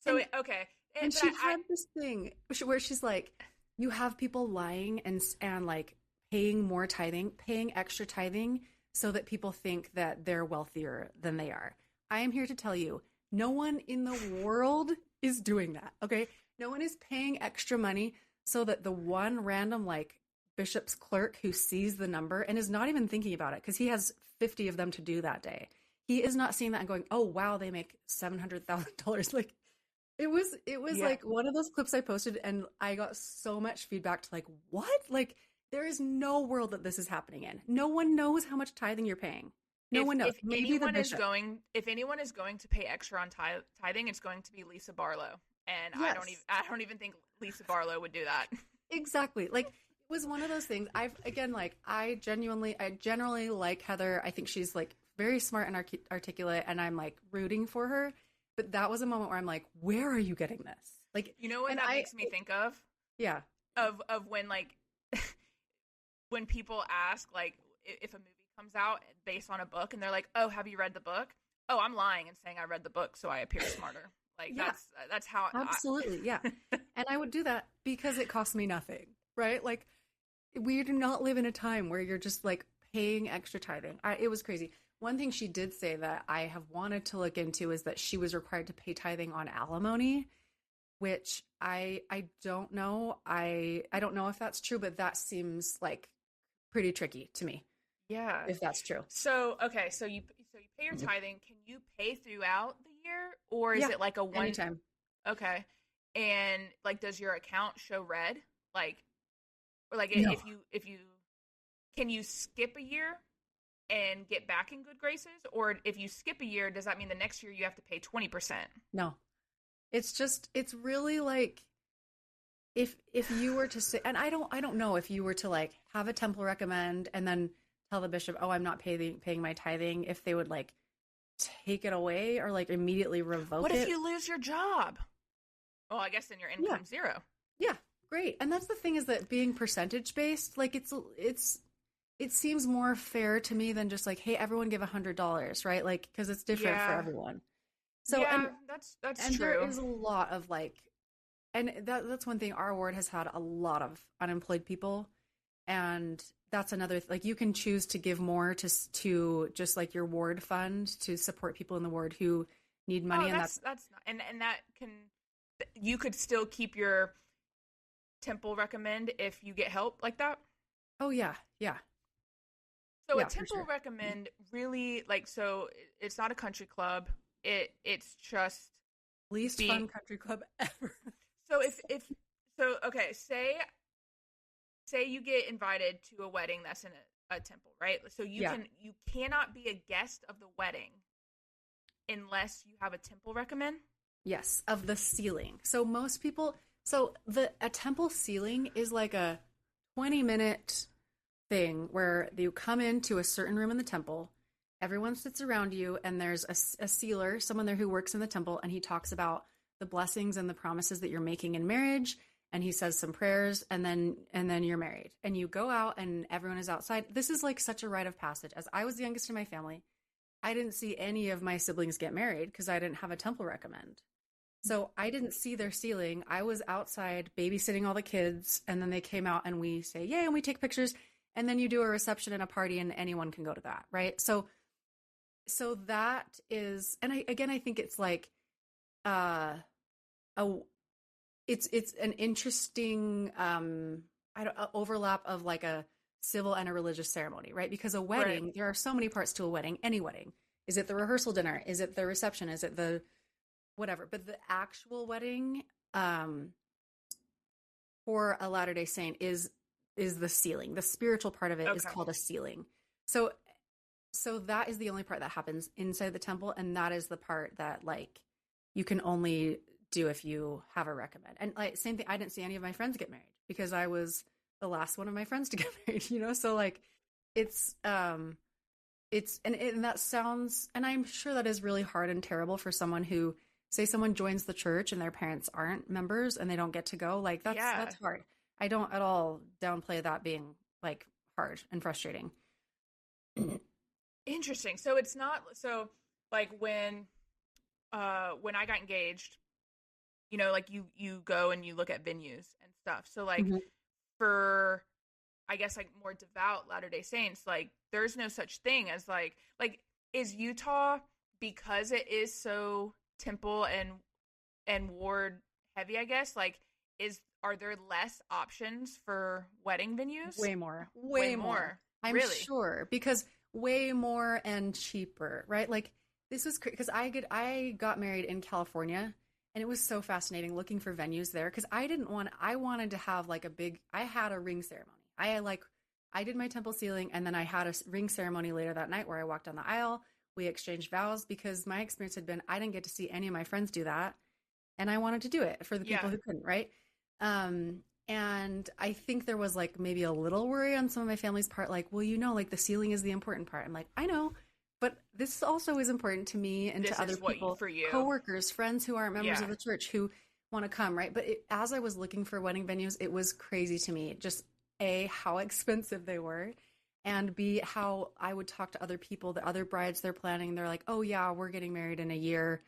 So, okay. And she had this thing where she's like, you have people lying and like paying more tithing, paying extra tithing so that people think that they're wealthier than they are. I am here to tell you, no one in the world is doing that. Okay. No one is paying extra money so that the one random like bishop's clerk who sees the number and is not even thinking about it because he has 50 of them to do that day. He is not seeing that and going, oh, wow, they make $700,000. Like it was like one of those clips I posted and I got so much feedback to like, what? Like there is no world that this is happening in. No one knows how much tithing you're paying. No one knows. If anyone is going to pay extra on tithing, it's going to be Lisa Barlow. And yes. I don't even think Lisa Barlow would do that. Exactly. Like it was one of those things. I generally like Heather. I think she's like very smart and articulate and I'm like rooting for her. But that was a moment where I'm like, where are you getting this? Like, you know what that makes me think of? Yeah. Of when like, when people ask like if a movie comes out based on a book and they're like, oh, have you read the book? Oh, I'm lying and saying I read the book so I appear smarter. Like that's how absolutely yeah. And I would do that because it costs me nothing, right? Like we do not live in a time where you're just like paying extra tithing. It was crazy. One thing she did say that I have wanted to look into is that she was required to pay tithing on alimony, which I don't know. I don't know if that's true, but that seems like pretty tricky to me. Yeah, if that's true. So okay, so you pay your tithing. Can you pay throughout the year, or is it like a one time? Okay, and like, does your account show red? Like, or like no. if you can you skip a year and get back in good graces, or if you skip a year, does that mean the next year you have to pay 20%? No, it's really like if you were to say, and I don't know if you were to like have a temple recommend and then tell the bishop, oh, I'm not paying my tithing, if they would like take it away or like immediately revoke it. What if you lose your job? Well, I guess then your income's zero. Yeah, great. And that's the thing is that being percentage based, like it seems more fair to me than just like, hey, everyone give $100, right? Like, because it's different for everyone. So yeah, that's and true. there is a lot of like, and that's one thing. Our ward has had a lot of unemployed people, and that's another like you can choose to give more to just like your ward fund to support people in the ward who need money, and that's not, and that can, you could still keep your temple recommend if you get help like that. oh yeah, yeah, So a yeah, for temple sure. recommend really like, so it's not a country club. It's just Least being, fun country club ever. so if so okay, say you get invited to a wedding that's in a temple, right? So Yeah. you cannot be a guest of the wedding unless you have a temple recommend. Yes, of the ceiling. So most people, so a temple ceiling is like a 20-minute thing where you come into a certain room in the temple, everyone sits around you, and there's a sealer, someone there who works in the temple, and he talks about the blessings and the promises that you're making in marriage, and he says some prayers, and then you're married. And you go out and everyone is outside. This is like such a rite of passage. As I was the youngest in my family, I didn't see any of my siblings get married because I didn't have a temple recommend. So I didn't see their ceiling. I was outside babysitting all the kids, and then they came out and we say, yay, and we take pictures, and then you do a reception and a party and anyone can go to that, right? So that is, and I think it's like a it's an interesting overlap of like a civil and a religious ceremony, right? Because a wedding, Right. there are so many parts to a wedding, any wedding. Is it the rehearsal dinner? Is it the reception? Is it the whatever? But the actual wedding for a Latter-day Saint is the sealing. The spiritual part of it is Okay. called a sealing. So that is the only part that happens inside the temple, and that is the part that like you can only do if you have a recommend. And like same thing, I didn't see any of my friends get married because I was the last one of my friends to get married, you know? So like it's and that sounds, and I'm sure that is really hard and terrible for someone who, say someone joins the church and their parents aren't members and they don't get to go. Like that's hard. I don't at all downplay that being like hard and frustrating. Interesting. So it's not, so like when I got engaged, you know, like you go and you look at venues and stuff. So like Mhm. for, I guess, like more devout Latter-day Saints, like there's no such thing as like is Utah, because it is so temple and ward heavy, I guess, like are there less options for wedding venues? Way more. Way more. I'm Really? sure because way more and cheaper, right? Like this was because I got married in California, and it was so fascinating looking for venues there because I wanted to have like I had a ring ceremony. I did my temple sealing, and then I had a ring ceremony later that night where I walked down the aisle. We exchanged vows because my experience had been I didn't get to see any of my friends do that, and I wanted to do it for the people Yeah. who couldn't, right? And I think there was like maybe a little worry on some of my family's part, like, well, you know, like the sealing is the important part. I'm like, I know, but this also is important to me and This to other is what people, for you. coworkers, friends who aren't members Yeah. of the church who want to come, right? But as I was looking for wedding venues, it was crazy to me, just A, how expensive they were, and B, how I would talk to other people, the other brides they're planning. They're like, oh yeah, we're getting married in a year,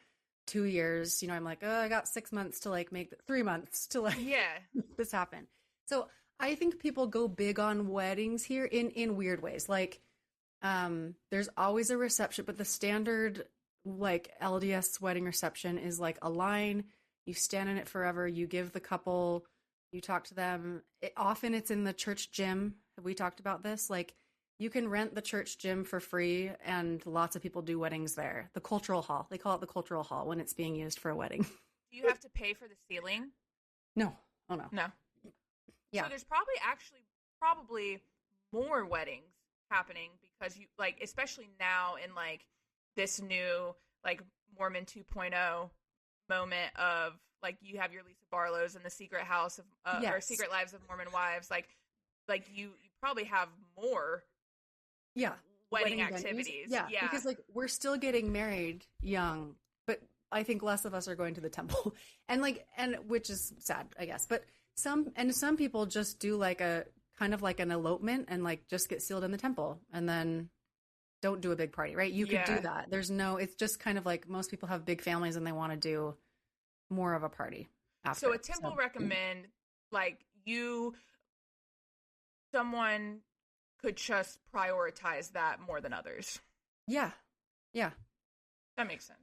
2 years. You know, I'm like, oh, I got 6 months to like 3 months to like Yeah. make this happen. So I think people go big on weddings here in weird ways. Like, there's always a reception, but the standard like LDS wedding reception is like a line. You stand in it forever. You give the couple, you talk to them. Often it's in the church gym. Have we talked about this? Like, you can rent the church gym for free, and lots of people do weddings there. The cultural hall. They call it the cultural hall when it's being used for a wedding. Do you have to pay for the ceiling? No. Oh no. No. Yeah. So there's probably more weddings happening because you like, especially now in like this new like Mormon 2.0 moment of like you have your Lisa Barlow's and the Secret House of or Yes. Secret Lives of Mormon Wives, like you probably have more Yeah. wedding Venues. activities. Yeah. Because like we're still getting married young, but I think less of us are going to the temple. and which is sad, I guess. But some people just do like a kind of like an elopement and like just get sealed in the temple and then don't do a big party, right? You could do Yeah. that. It's just kind of like most people have big families and they want to do more of a party after. So a temple recommend, like, someone could just prioritize that more than others. Yeah. Yeah. That makes sense.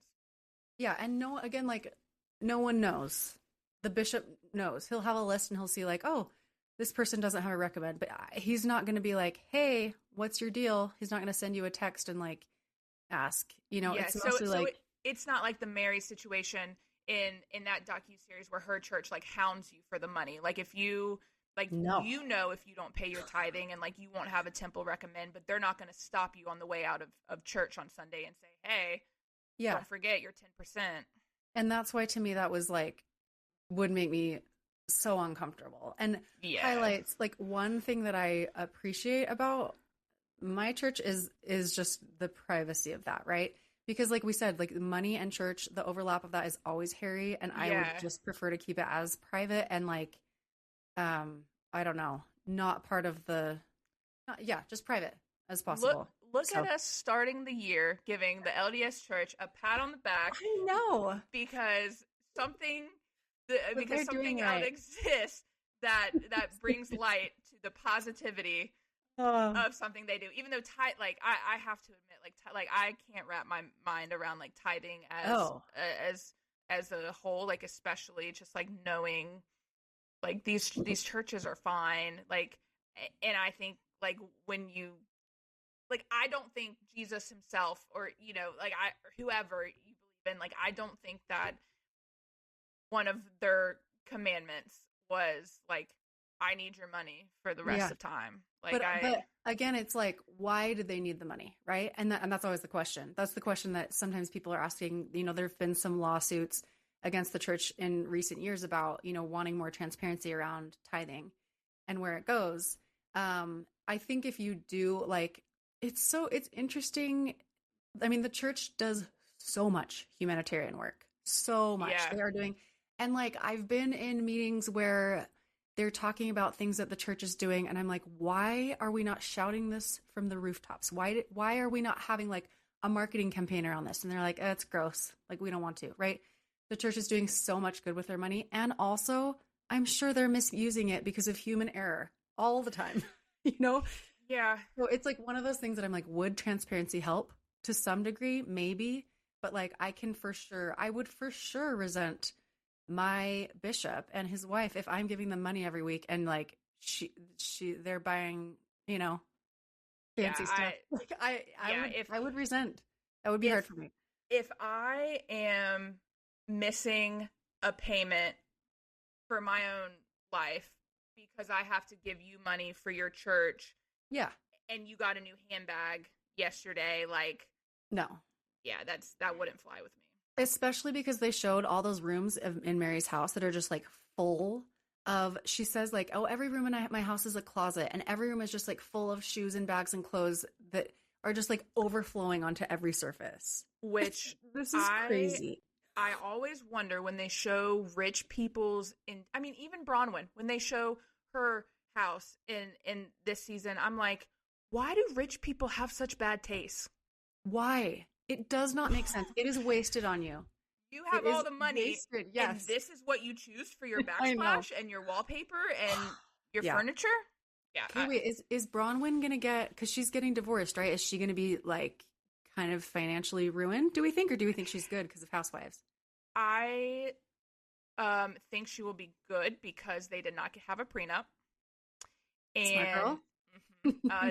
Yeah. And again, like, no one knows. The bishop knows. He'll have a list and he'll see, like, oh, this person doesn't have a recommend, but he's not going to be like, hey, what's your deal? He's not going to send you a text and like ask, Yeah, it's mostly like, it's not like the Mary situation in that docuseries where her church like hounds you for the money. Like if you No. if you don't pay your tithing and like you won't have a temple recommend, but they're not going to stop you on the way out of church on Sunday and say, hey, don't forget your 10%. And that's why to me that was like, would make me so uncomfortable. And highlights like one thing that I appreciate about my church is just the privacy of that, right? Because like we said, like money and church, the overlap of that is always hairy, and I would just prefer to keep it as private and like I don't know, not part of just private as possible. Look at us starting the year giving the LDS church a pat on the back. I know, because something doing out right. exists that brings light to the positivity of something they do. Even though I have to admit, like I can't wrap my mind around like tithing as a whole, like especially just like knowing like these churches are fine, like, and I think like when you like, I don't think Jesus himself or like whoever you believe in, like I don't think that one of their commandments was like, I need your money for the rest of time. Like, but again, it's like, why did they need the money, right? And that's always the question. That's the question that sometimes people are asking. There have been some lawsuits against the church in recent years about wanting more transparency around tithing and where it goes. I think if you do, like, it's interesting. I mean, the church does so much humanitarian work, so much they are doing. And like, I've been in meetings where they're talking about things that the church is doing, and I'm like, why are we not shouting this from the rooftops? Why are we not having like a marketing campaign around this? And they're like, it's gross. Like, we don't want to, right? The church is doing so much good with their money. And also, I'm sure they're misusing it because of human error all the time, Yeah. So it's like one of those things that I'm like, would transparency help to some degree? Maybe. But like, I would for sure resent my bishop and his wife if I'm giving them money every week and like they're buying fancy stuff. Like, I would resent. That would be hard for me. If I am missing a payment for my own life because I have to give you money for your church, and you got a new handbag yesterday, like, no, that wouldn't fly with me. Especially because they showed all those rooms in Mary's house that are just like full of, she says like, oh, every room in my house is a closet, and every room is just like full of shoes and bags and clothes that are just like overflowing onto every surface. Which this is crazy. I always wonder when they show rich people's even Bronwyn, when they show her house in this season, I'm like, why do rich people have such bad taste? Why? It does not make sense. It is wasted on you. You have all the money, yes. and this is what you choose for your backsplash and your wallpaper and your furniture? Yeah. Okay, wait, is Bronwyn going to get, because she's getting divorced, right? Is she going to be like kind of financially ruined, do we think? Or do we think she's good because of Housewives? I think she will be good because they did not have a prenup. And smart girl.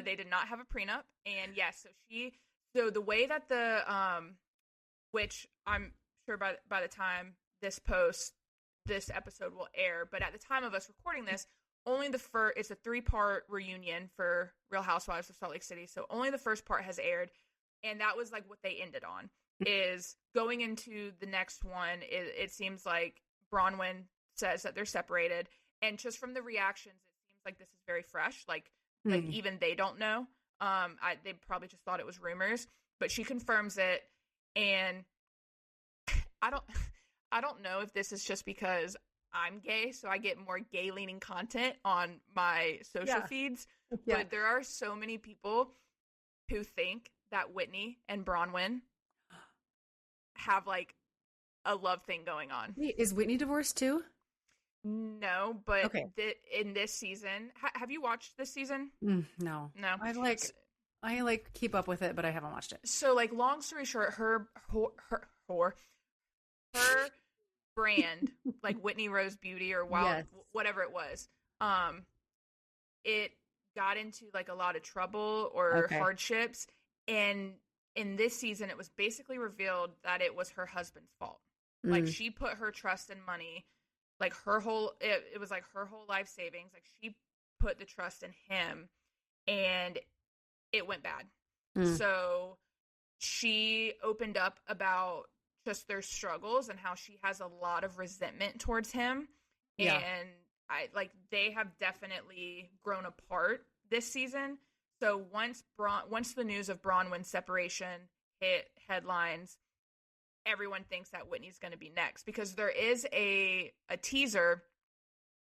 They did not have a prenup. And yes, so the way that which I'm sure by the time this episode will air, but at the time of us recording this, only it's a 3-part reunion for Real Housewives of Salt Lake City. So only the first part has aired. And that was like what they ended on, is going into the next one. It seems like Bronwyn says that they're separated. And just from the reactions, it seems like this is very fresh. Like even they don't know. They probably just thought it was rumors, but she confirms it. And I don't know if this is just because I'm gay, so I get more gay leaning content on my social feeds. But there are so many people who think that Whitney and Bronwyn have like a love thing going on. Wait, is Whitney divorced too? No, but Okay. in this season, have you watched this season? No. No. I like keep up with it, but I haven't watched it. So like, long story short, her brand, like Whitney Rose Beauty or whatever it was, it got into like a lot of trouble or hardships, and in this season, it was basically revealed that it was her husband's fault. Like, she put her trust in money. Like, it was like her whole life savings. Like, she put the trust in him, and it went bad. So she opened up about just their struggles and how she has a lot of resentment towards him. Yeah. And they have definitely grown apart this season. So once the news of Bronwyn's separation hit headlines, everyone thinks that Whitney's going to be next, because there is a teaser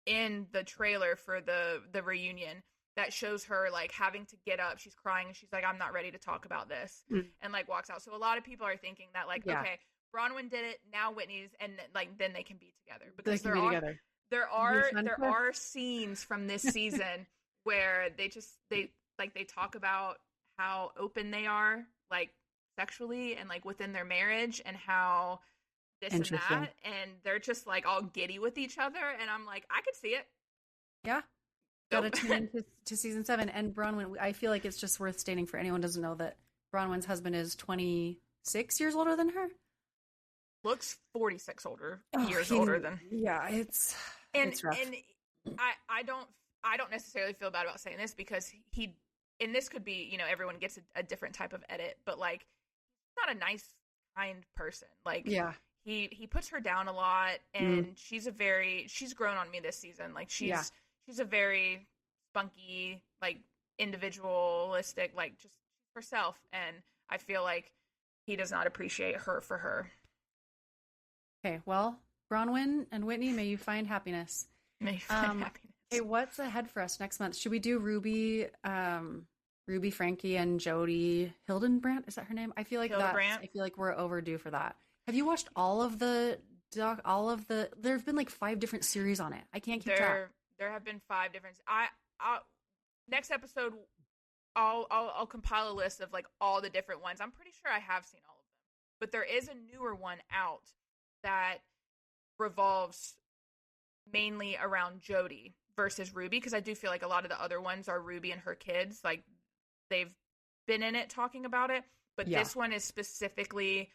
in the trailer for the reunion that shows her like having to get up. She's crying and she's like, I'm not ready to talk about this, and like walks out. So a lot of people are thinking that like, okay, Bronwyn did it, now Whitney's, and like then they can be together, because there are scenes from this season where they talk about how open they are, like sexually and like within their marriage, and how this and that, and they're just like all giddy with each other, and I'm like, I could see it. Yeah. Gotta tune in to season 7. And Bronwyn, I feel like it's just worth stating for anyone who doesn't know that Bronwyn's husband is 26 years older than her. Looks 46 years older than. Yeah, it's rough. And I don't necessarily feel bad about saying this, because and this could be, everyone gets a different type of edit, but like, he's not a nice, kind person. Like, yeah, he puts her down a lot, and she's grown on me this season. Like, she's a very spunky, like individualistic, like just herself, and I feel like he does not appreciate her for her. Okay, well, Bronwyn and Whitney, may you find happiness. May you find happiness. Hey, what's ahead for us next month? Should we do Ruby, Frankie, and Jody Hildenbrandt? Is that her name? I feel like we're overdue for that. Have you watched all of the? There've been like 5 different series on it. I can't keep track. There have been 5 different. Next episode, I'll compile a list of like all the different ones. I'm pretty sure I have seen all of them, but there is a newer one out that revolves mainly around Jody versus Ruby, because I do feel like a lot of the other ones are Ruby and her kids. Like, they've been in it talking about it, but this one is specifically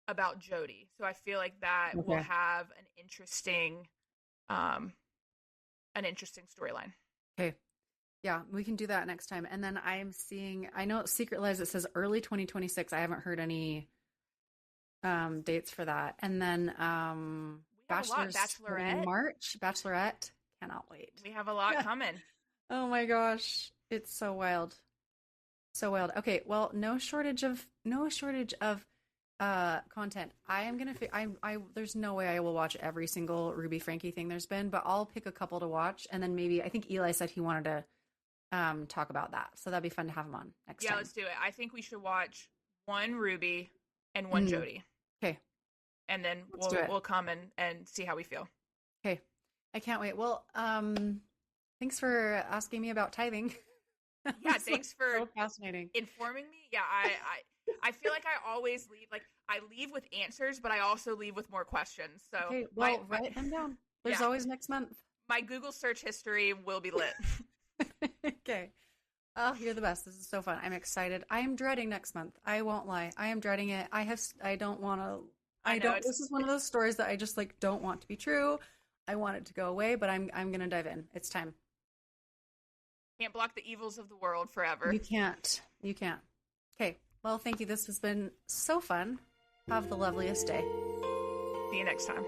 about Jody. So I feel like that will have an interesting storyline. Okay. Yeah, we can do that next time. And then I know Secret Lives, it says early 2026. I haven't heard any dates for that. And then Bachelorette in March. Bachelorette. Cannot wait. We have a lot coming. Oh my gosh. It's so wild. So wild. Okay, well, no shortage of content. I am gonna. There's no way I will watch every single Ruby Frankie thing there's been, but I'll pick a couple to watch, and then maybe I think Eli said he wanted to talk about that, so that'd be fun to have him on next time. Yeah, let's do it. I think we should watch one Ruby and one Jody. Okay, and then we'll come and see how we feel. Okay, I can't wait. Well, thanks for asking me about tithing. Yeah, thanks for so fascinating informing me. Yeah, I feel like I always leave with answers, but I also leave with more questions. So okay, well, write them down. There's always next month. My Google search history will be lit. Okay. Oh, you're the best. This is so fun. I'm excited. I am dreading next month. I won't lie. I am dreading it. I don't want to. This is one of those stories that I just like don't want to be true. I want it to go away, but I'm gonna dive in. It's time. Can't block the evils of the world forever. You can't. Okay. Well, thank you. This has been so fun. Have the loveliest day. See you next time.